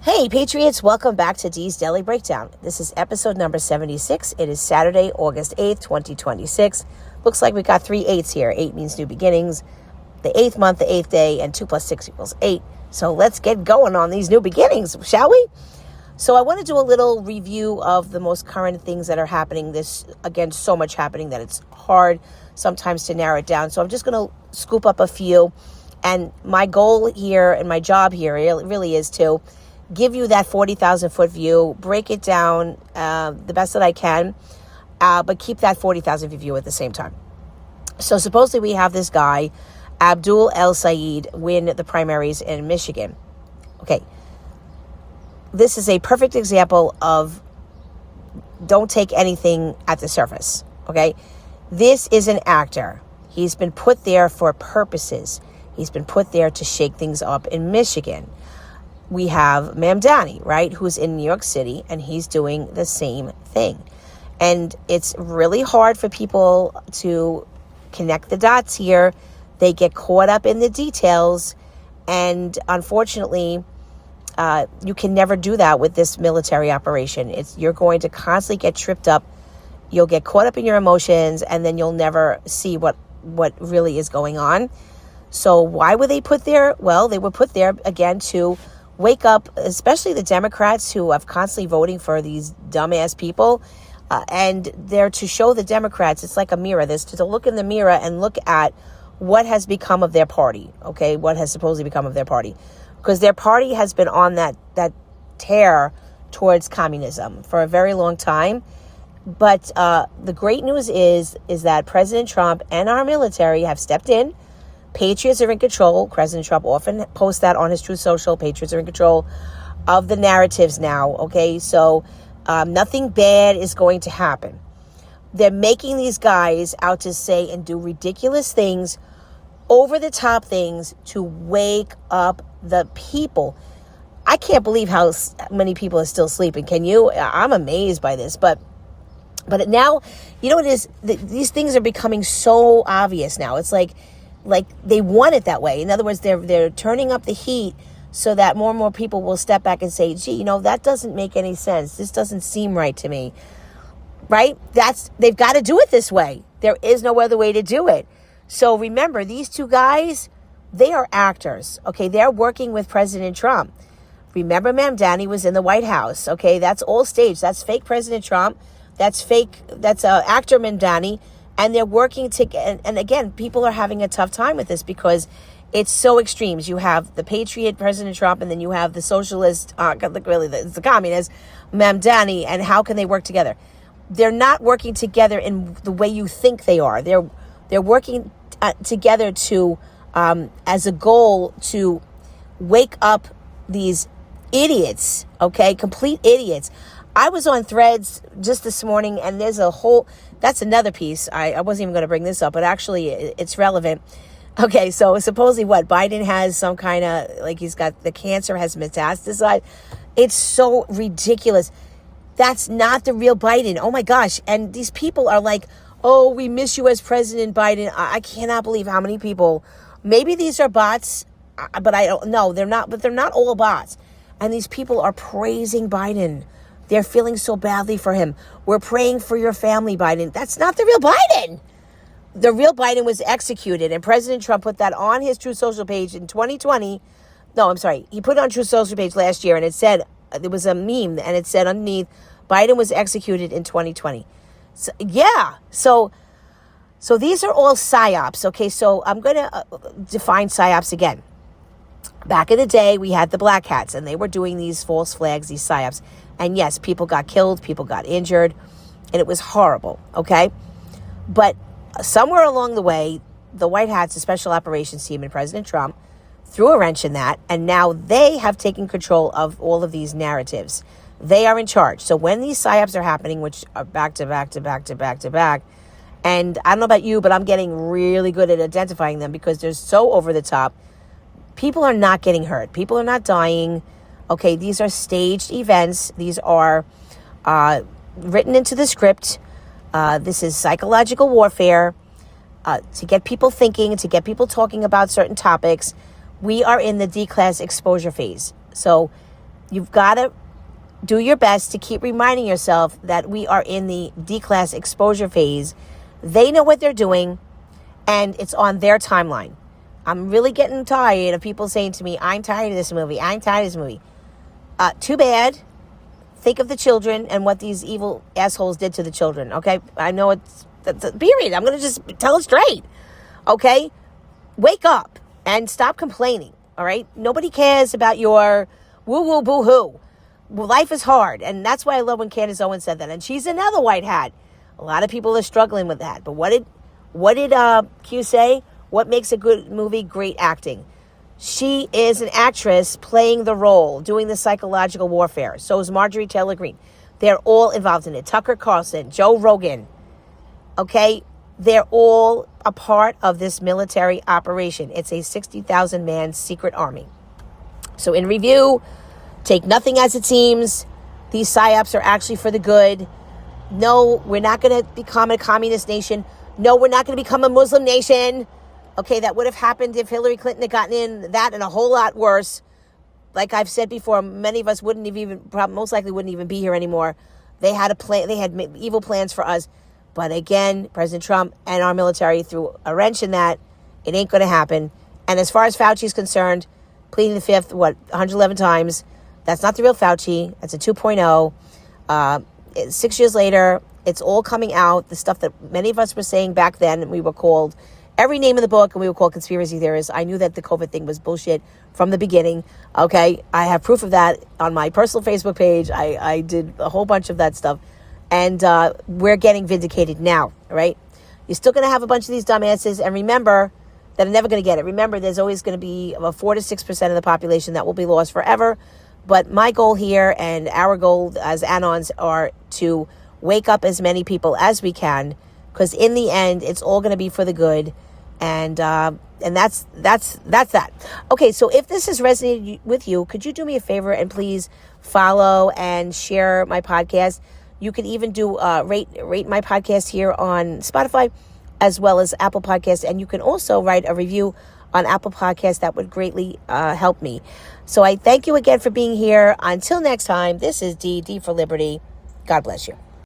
Hey, Patriots, welcome back to Dee's Daily Breakdown. This is episode number 76. It is Saturday, August 8th, 2026. Looks like we got 3 8s here. 8 means new beginnings. The 8th month, the 8th day, and 2 plus 6 equals 8. So let's get going on these new beginnings, shall we? So I want to do a little review of the most current things that are happening. There's, again, so much happening that it's hard sometimes to narrow it down. So I'm just going to scoop up a few. And my goal here and my job here really is to give you that 40,000 foot view, break it down the best that I can, but keep that 40,000 foot view at the same time. So supposedly we have this guy, Abdul win the primaries in Michigan. Okay. This is a perfect example of don't take anything at the surface. Okay. This is an actor. He's been put there for purposes. He's been put there to shake things up in Michigan. We have Mamdani, right, who's in New York City, and he's doing the same thing. And it's really hard for people to connect the dots here. They get caught up in the details, and unfortunately, you can never do that with this military operation. You're going to constantly get tripped up. You'll get caught up in your emotions, and then you'll never see what really is going on. So why were they put there? Well, they were put there, again, to wake up, especially the Democrats who are constantly voting for these dumbass people. And they're to show the Democrats, it's like a mirror. This to look in the mirror and look at what has become of their party. Okay, what has supposedly become of their party. Because their party has been on that tear towards communism for a very long time. But the great news is that President Trump and our military have stepped in. Patriots are in control. President Trump often posts that on his Truth Social. Patriots are in control of the narratives now. Okay, so nothing bad is going to happen. They're making these guys out to say and do ridiculous things, over the top things to wake up the people. I can't believe how many people are still sleeping. Can you? I'm amazed by this, but now, you know what it is? These things are becoming so obvious now. It's like they want it that way. In other words, they're turning up the heat so that more and more people will step back and say, gee, that doesn't make any sense. This doesn't seem right to me. Right? They've got to do it this way. There is no other way to do it. So remember, these two guys, they are actors. Okay, they're working with President Trump. Remember, Mamdani was in the White House. Okay, that's all staged. That's fake President Trump. That's fake. That's actor Mamdani. And they're working and again, people are having a tough time with this because it's so extremes. You have the patriot President Trump, and then you have the socialist, the communist Mamdani. And how can they work together? They're not working together in the way you think they are. They're working together to as a goal to wake up these idiots. Okay, complete idiots. I was on Threads just this morning, and there's that's another piece. I wasn't even going to bring this up, but actually it's relevant. Okay, so supposedly Biden has some kind of, he's got the cancer has metastasized. It's so ridiculous. That's not the real Biden. Oh my gosh. And these people are like, oh, we miss you as President Biden. I cannot believe how many people, maybe these are bots, but I don't know. They're not, but they're not all bots. And these people are praising Biden. They're feeling so badly for him. We're praying for your family, Biden. That's not the real Biden. The real Biden was executed, and President Trump put that on his Truth Social page in 2020. No, I'm sorry. He put it on Truth Social page last year, and it said, there was a meme, and it said underneath, Biden was executed in 2020. So, yeah. So these are all psyops. Okay, so I'm going to define psyops again. Back in the day, we had the black hats, and they were doing these false flags, these psyops. And yes, people got killed, people got injured, and it was horrible, okay? But somewhere along the way, the White Hats, the Special Operations Team, and President Trump threw a wrench in that, and now they have taken control of all of these narratives. They are in charge. So when these psyops are happening, which are back to back to back to back to back, and I don't know about you, but I'm getting really good at identifying them because they're so over the top. People are not getting hurt. People are not dying. Okay, these are staged events. These are written into the script. This is psychological warfare to get people thinking, to get people talking about certain topics. We are in the D-class exposure phase. So You've got to do your best to keep reminding yourself that we are in the D-class exposure phase. They know what they're doing, and it's on their timeline. I'm really getting tired of people saying to me, I'm tired of this movie. I'm tired of this movie. Too bad. Think of the children and what these evil assholes did to the children, okay? I know it's period. I'm going to just tell it straight, okay? Wake up and stop complaining, all right? Nobody cares about your woo-woo, boo-hoo. Life is hard, and that's why I love when Candace Owens said that. And she's another white hat. A lot of people are struggling with that. But what did Q say? What makes a good movie? Great acting. She is an actress playing the role, doing the psychological warfare. So is Marjorie Taylor Greene. They're all involved in it. Tucker Carlson, Joe Rogan. Okay? They're all a part of this military operation. It's a 60,000-man secret army. So in review, take nothing as it seems. These psyops are actually for the good. No, we're not going to become a communist nation. No, we're not going to become a Muslim nation. Okay, that would have happened if Hillary Clinton had gotten in, that and a whole lot worse. Like I've said before, many of us most likely wouldn't even be here anymore. They had a plan. They had evil plans for us. But again, President Trump and our military threw a wrench in that. It ain't going to happen. And as far as Fauci's concerned, pleading the fifth, 111 times, that's not the real Fauci. That's a 2.0. 6 years later, it's all coming out. The stuff that many of us were saying back then, we were called every name in the book, and we were called conspiracy theorists. I knew that the COVID thing was bullshit from the beginning. Okay, I have proof of that on my personal Facebook page. I did a whole bunch of that stuff. And we're getting vindicated now, right? You're still going to have a bunch of these dumbasses. And remember that are never going to get it. Remember, there's always going to be a 4 to 6% of the population that will be lost forever. But my goal here and our goal as Anons are to wake up as many people as we can, because in the end, it's all going to be for the good. And that's that. Okay, so if this has resonated with you, could you do me a favor and please follow and share my podcast? You can even do rate my podcast here on Spotify as well as Apple Podcasts. And you can also write a review on Apple Podcasts. That would greatly help me. So I thank you again for being here. Until next time, this is D for Liberty. God bless you.